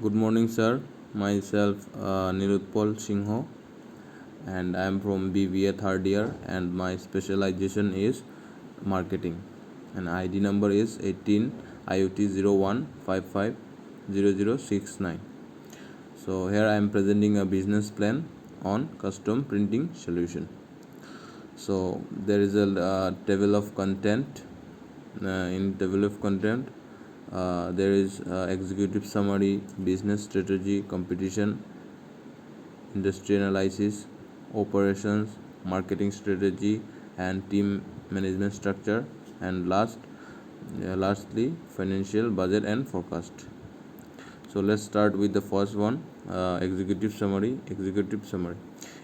Good morning, sir. Myself, Nirutpal Singho, and I am from BBA third year, and my specialization is marketing. And ID number is 18 IOT 01550069. So here I am presenting a business plan on custom printing solution. So there is a table of content. In table of content, there is executive summary, business strategy, competition, industry analysis, operations, marketing strategy, and team management structure, and lastly, financial budget and forecast. So let's start with the first one, executive summary. Executive summary.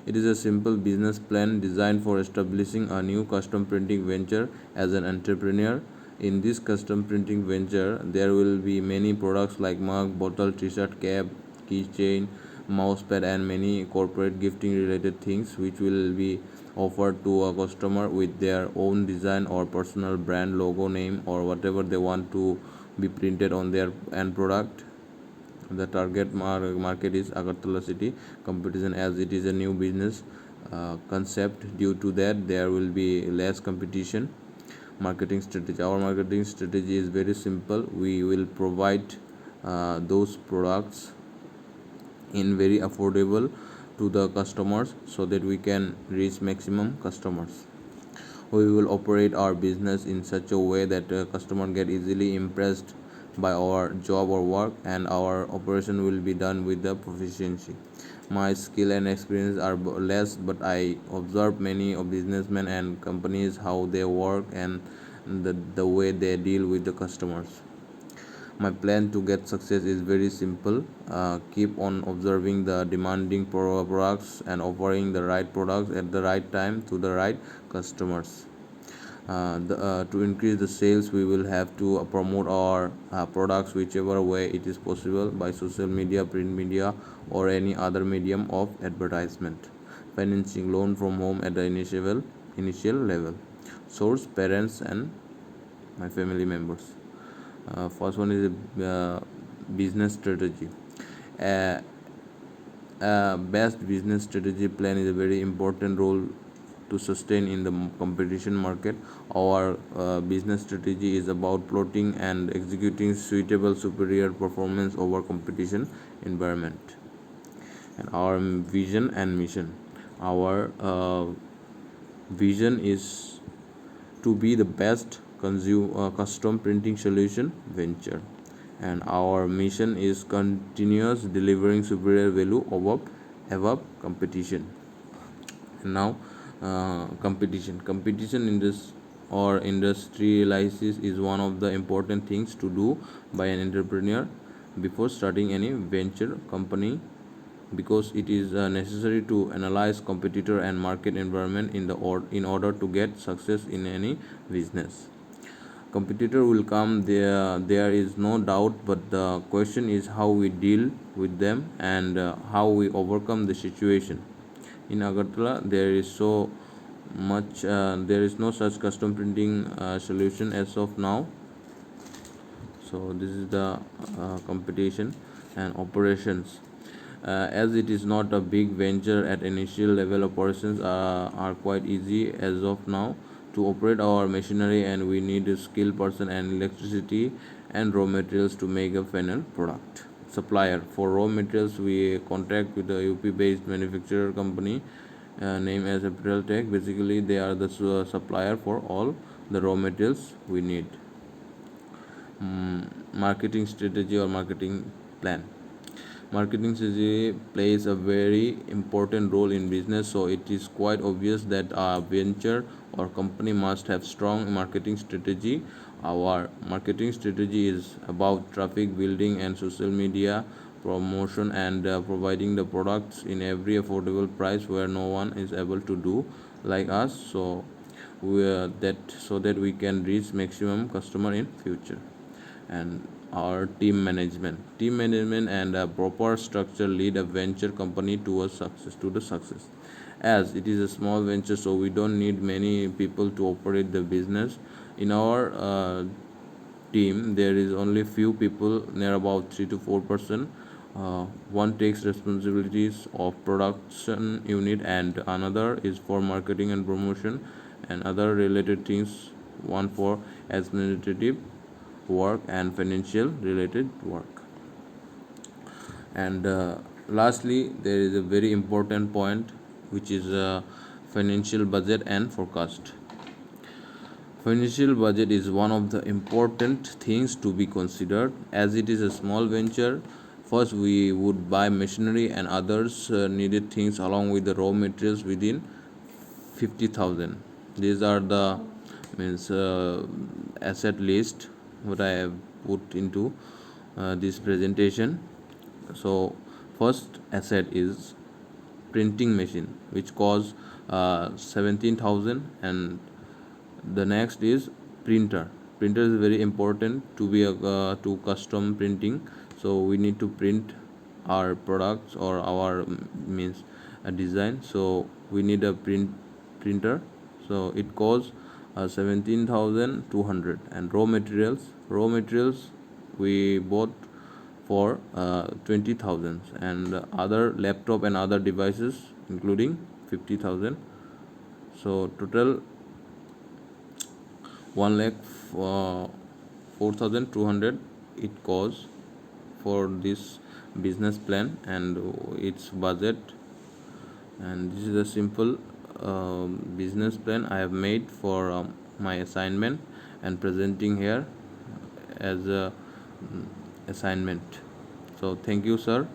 It is a simple business plan designed for establishing a new custom printing venture as an entrepreneur. In this custom printing venture, there will be many products like mug, bottle, t-shirt, cap, keychain, mousepad, and many corporate gifting related things which will be offered to a customer with their own design or personal brand logo name or whatever they want to be printed on their end product. The target market is Agartala city competition, as it is a new business concept. Due to that, there will be less competition. Marketing strategy. Our marketing strategy is very simple. We will provide those products in very affordable to the customers so that we can reach maximum customers. We will operate our business in such a way that customer get easily impressed by our job or work, and our operation will be done with the proficiency. My skill and experience are less, but I observe many of businessmen and companies how they work and the way they deal with the customers. My plan to get success is very simple. Keep on observing the demanding products and offering the right products at the right time to the right customers. To increase the sales, we will have to promote our products whichever way it is possible by social media, print media, or any other medium of advertisement. Financing loan from home at the initial level. Source parents and my family members. First one is business strategy. Uh, Best business strategy plan is a very important role to sustain in the competition market. Our business strategy is about plotting and executing suitable superior performance over competition environment. And our vision and mission. Our vision is to be the best custom printing solution venture, and our mission is continuous delivering superior value above competition. And now, competition in this or industrializes is one of the important things to do by an entrepreneur before starting any venture company, because it is necessary to analyze competitor and market environment in order to get success in any business. Competitor will come, there is no doubt, but the question is how we deal with them and how we overcome the situation. In Agartala, there is no such custom printing solution as of now. So this is the competition and operations. As it is not a big venture at initial level, operations are quite easy as of now to operate our machinery, and we need a skilled person and electricity and raw materials to make a final product. Supplier for raw materials, we contract with a UP based manufacturer company named as Apparel Tech. Basically, they are the supplier for all the raw materials we need. Marketing strategy or marketing plan. Marketing strategy plays a very important role in business, so it is quite obvious that a venture or company must have strong marketing strategy. Our marketing strategy is about traffic building and social media promotion, and providing the products in every affordable price where no one is able to do like us. So that we can reach maximum customer in future. And our team management and a proper structure lead a venture company to a success. As it is a small venture, so we don't need many people to operate the business. In our team, there is only few people, near about 3 to 4 person, One takes responsibilities of production unit and another is for marketing and promotion and other related things, one for administrative work and financial related work. And lastly, there is a very important point, which is financial budget and forecast. Financial budget is one of the important things to be considered as it is a small venture. First, we would buy machinery and others needed things along with the raw materials within 50,000. These are the means asset list what I have put into this presentation. So, first asset is printing machine, which costs 17,000, and the next is printer is very important to be to custom printing. So we need to print our products or our means a design, so we need a printer. So it costs 17,200. And raw materials we bought for 20,000, and other laptop and other devices including 50,000. So total 1 lakh 4,200 it costs for this business plan and its budget. And this is a simple business plan I have made for my assignment and presenting here as a assignment. So thank you, sir.